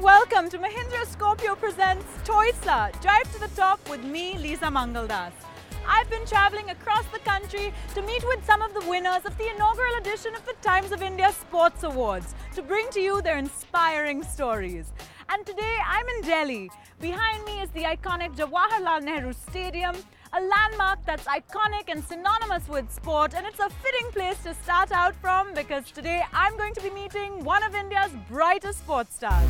Welcome to Mahindra Scorpio presents TOISA, Drive to the Top with me, Lisa Mangaldas. I've been traveling across the country to meet with some of the winners of the inaugural edition of the Times of India Sports Awards to bring to you their inspiring stories. And today I'm in Delhi. Behind me is the iconic Jawaharlal Nehru Stadium, a landmark that's iconic and synonymous with sport, and it's a fitting place to start out from because today I'm going to be meeting one of India's brightest sports stars.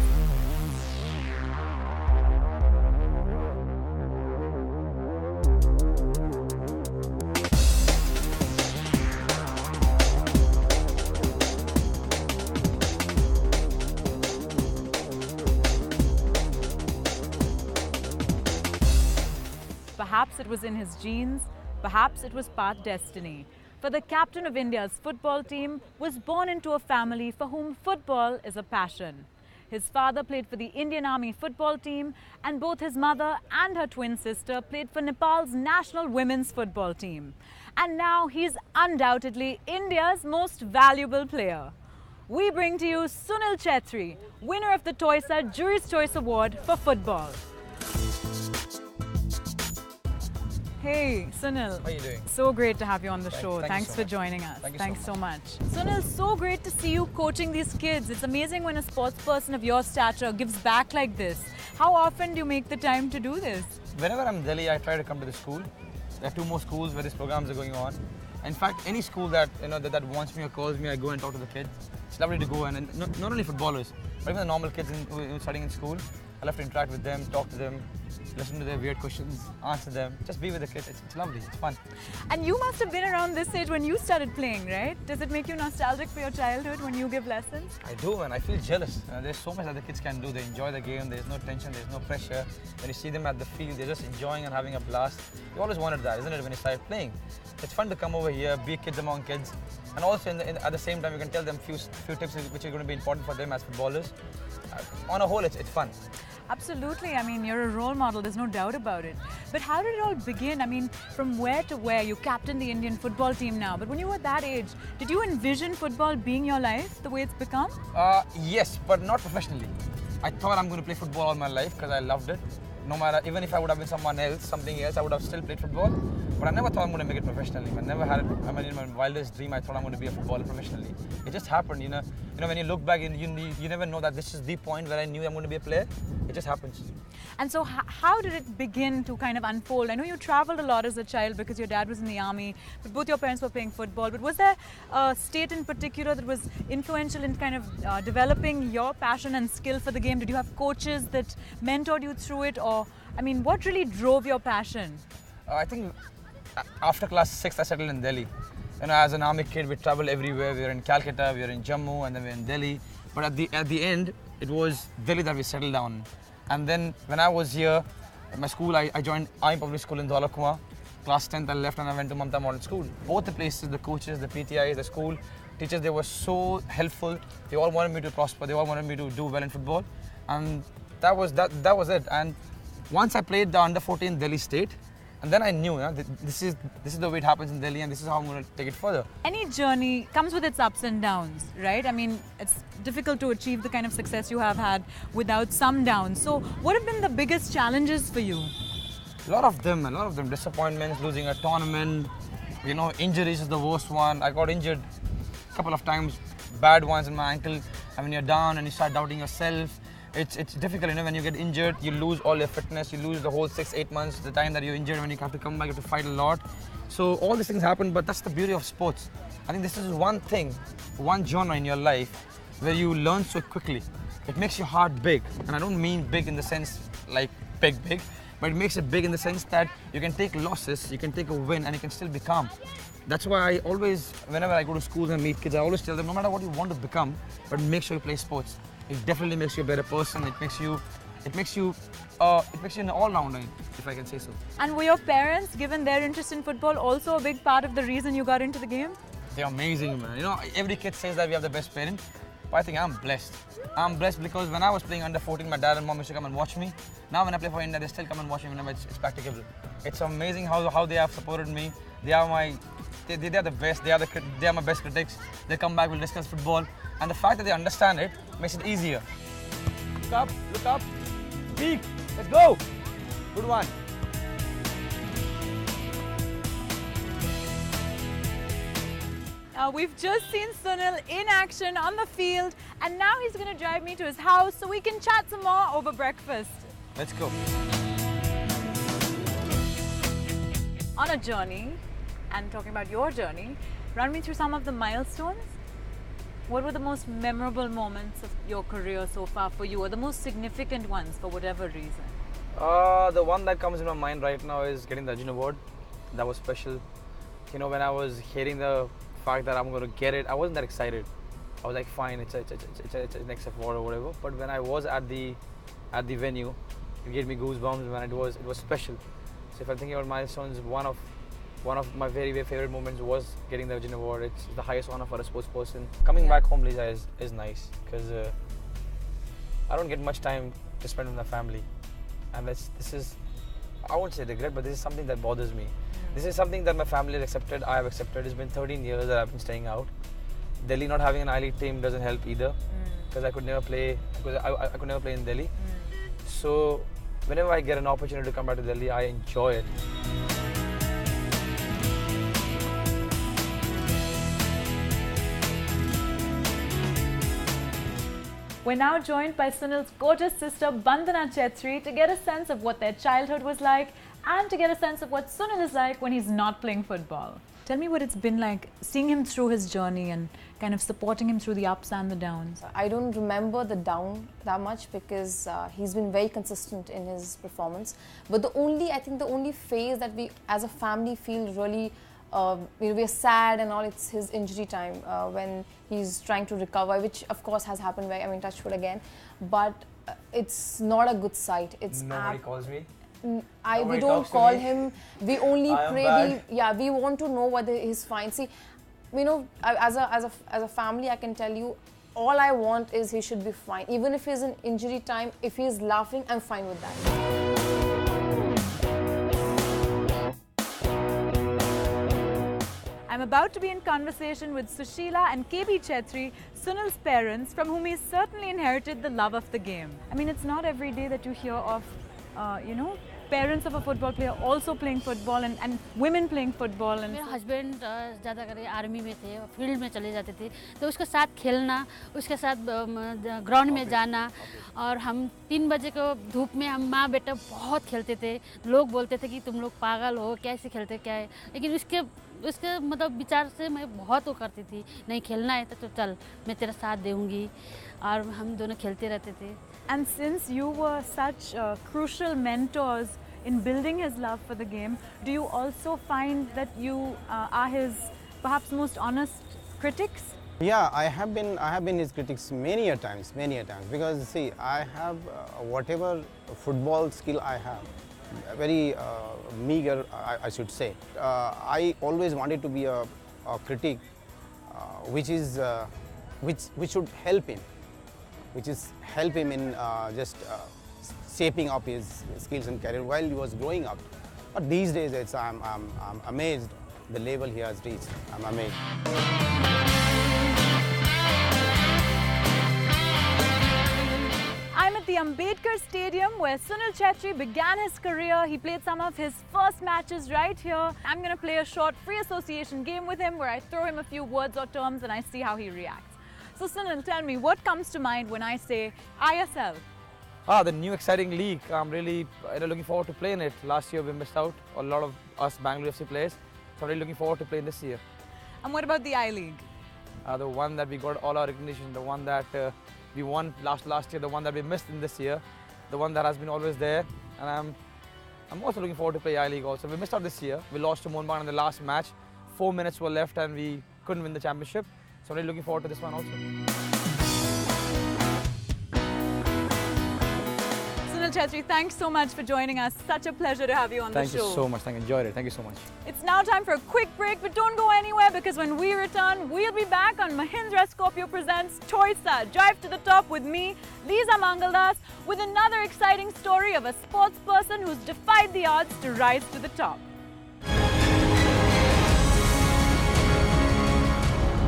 Perhaps it was in his genes, perhaps it was part destiny. For the captain of India's football team was born into a family for whom football is a passion. His father played for the Indian Army football team, and both his mother and her twin sister played for Nepal's national women's football team. And now he's undoubtedly India's most valuable player. We bring to you Sunil Chhetri, winner of the TOISA Jury's Choice Award for football. Hey, Sunil. How are you doing? So great to have you on the show. Thanks for joining us. Thanks so much. Sunil, so great to see you coaching these kids. It's amazing when a sports person of your stature gives back like this. How often do you make the time to do this? Whenever I'm in Delhi, I try to come to the school. There are two more schools where these programs are going on. In fact, any school that that wants me or calls me, I go and talk to the kids. It's lovely to go, and not only footballers, but even the normal kids studying in school. I love to interact with them, talk to them, listen to their weird questions, answer them, just be with the kids. It's lovely, it's fun. And you must have been around this age when you started playing, right? Does it make you nostalgic for your childhood when you give lessons? I do, and I feel jealous. There's so much that the kids can do. They enjoy the game, there's no tension, there's no pressure. When you see them at the field, they're just enjoying and having a blast. You always wanted that, isn't it, when you started playing? It's fun to come over here, be kids among kids, and also at the same time you can tell them few tips which are going to be important for them as footballers. On a whole, it's fun. Absolutely. I mean, you're a role model, there's no doubt about it. But how did it all begin? I mean, from where to where? You captain the Indian football team now, but when you were that age, did you envision football being your life, the way it's become? Yes, but not professionally. I thought I'm going to play football all my life because I loved it. No matter, even if I would have been something else, I would have still played football. But I never thought I'm going to make it professionally. I never had it. I mean, in my wildest dream, I thought I'm going to be a footballer professionally. It just happened, you know. When you look back, you never know that this is the point where I knew I'm going to be a player. It just happens. And so, how did it begin to kind of unfold? I know you traveled a lot as a child because your dad was in the army, but both your parents were playing football. But was there a state in particular that was influential in kind of developing your passion and skill for the game? Did you have coaches that mentored you through it, or I mean, what really drove your passion? I think after class 6, I settled in Delhi. As an army kid, we traveled everywhere. We were in Calcutta, we were in Jammu, and then we were in Delhi. But at the end, it was Delhi that we settled down. And then when I was here, at my school, I joined Army Public School in Dholakua. Class 10th, I left and I went to Mamta Modern School. Both the places, the coaches, the PTIs, the school teachers, they were so helpful. They all wanted me to prosper. They all wanted me to do well in football. And that was it. And once I played the under-14 Delhi state, and then I knew, this is the way it happens in Delhi, and this is how I'm going to take it further. Any journey comes with its ups and downs, right? I mean, it's difficult to achieve the kind of success you have had without some downs. So what have been the biggest challenges for you? A lot of them. Disappointments, losing a tournament, injuries is the worst one. I got injured a couple of times, bad ones in my ankle. And when you're down and you start doubting yourself, it's difficult, when you get injured, you lose all your fitness, you lose the whole 6-8 months, the time that you're injured, when you have to come back, you have to fight a lot. So all these things happen, but that's the beauty of sports. I think this is one genre in your life where you learn so quickly. It makes your heart big, and I don't mean big in the sense like big, but it makes it big in the sense that you can take losses, you can take a win, and you can still be calm. That's why I always, whenever I go to schools and meet kids, I always tell them, no matter what you want to become, but make sure you play sports. It definitely makes you a better person. It makes you an all-rounder, if I can say so. And were your parents, given their interest in football, also a big part of the reason you got into the game? They're amazing, man. You know, every kid says that we have the best parents, but I think I'm blessed. I'm blessed because when I was playing under 14, my dad and mom used to come and watch me. Now when I play for India, they still come and watch me whenever it's practicable. It's amazing how they have supported me. They are the best. They are my best critics. They come back, we'll discuss football, and the fact that they understand it makes it easier. Look up, peek. Let's go. Good one. We've just seen Sunil in action on the field, and now he's going to drive me to his house so we can chat some more over breakfast. Let's go. On a journey, and talking about your journey, run me through some of the milestones. What were the most memorable moments of your career so far for you, or the most significant ones for whatever reason? The one that comes in my mind right now is getting the Arjun Award. That was special. You know, when I was hearing the fact that I'm going to get it, I wasn't that excited. I was like, fine, it's a next award or whatever. But when I was at the venue, it gave me goosebumps, man. It was special. So if I'm thinking about milestones, one of my very, very favorite moments was getting the Arjun Award. It's the highest honor for a sports person. Coming back home, Lisa, is nice because I don't get much time to spend with my family, and this is, I won't say regret, but this is something that bothers me. This is something that my family has accepted, I have accepted. It's been 13 years that I've been staying out. Delhi not having an I-League team doesn't help either, because I could never play, I could never play in Delhi. So whenever I get an opportunity to come back to Delhi, I enjoy it. We're now joined by Sunil's gorgeous sister Sunil Chhetri to get a sense of what their childhood was like and to get a sense of what Sunil is like when he's not playing football. Tell me what it's been like seeing him through his journey and kind of supporting him through the ups and the downs. I don't remember the down that much because he's been very consistent in his performance. But I think the only phase that we as a family feel really we're sad and all, it's his injury time when he's trying to recover, which of course has happened, touch wood again, but it's not a good sight. Nobody calls me. We don't call him. We only pray. We want to know whether he's fine. See, you know, as a family, I can tell you, all I want is he should be fine. Even if he's in injury time, if he's laughing, I'm fine with that. I'm about to be in conversation with Sushila and KB Chhetri, Sunil's parents, from whom he's certainly inherited the love of the game. I mean, it's not every day that you hear of, parents of a football player also playing football and women playing football. And मेरे husband ज़्यादा करे army में थे, field में चले जाते थे, तो उसके साथ खेलना, उसके साथ ग्राउंड में जाना, और हम 3 बजे को धूप में हम माँ बेटा बहुत खेलते थे. लोग बोलते थे कि तुम लोग पागल हो, कैसे खेलते क्या है, लेकिन उसके मतलब विचार से मैं बहुत वो करती थी, नहीं खेलना है तो चल मैं तेरा साथ दूँगी, और हम दोनों खेलते रहते थे. And since you were such crucial mentors in building his love for the game, do you also find that you are his perhaps most honest critics? Yeah, I have been his critics many a times, because see, I have whatever football skill I have, very meager, I should say. I always wanted to be a critic, which should help him, in just shaping up his skills and career while he was growing up. But these days, I'm amazed the level he has reached. I'm amazed. I'm at the Ambedkar Stadium where Sunil Chhetri began his career. He played some of his first matches right here. I'm going to play a short free association game with him where I throw him a few words or terms and I see how he reacts. So Sunil, tell me, what comes to mind when I say ISL? The new exciting league. I'm really looking forward to playing it. Last year we missed out, a lot of us Bangalore FC players. So I'm really looking forward to playing this year. And what about the I-League? The one that we got all our recognition, the one that we won last year, the one that we missed in this year, the one that has been always there. And I'm also looking forward to play I-League also. We missed out this year. We lost to Mohun Bagan in the last match. 4 minutes were left and we couldn't win the championship. So I'm really looking forward to this one also. Sunil Chhetri, thanks so much for joining us. Such a pleasure to have you on the show. Thank you so much. Thank you. Enjoyed it. Thank you so much. It's now time for a quick break, but don't go anywhere because when we return, we'll be back on Mahindra Scorpio presents TOISA, Drive to the Top with me, Lisa Mangaldas, with another exciting story of a sports person who's defied the odds to rise to the top.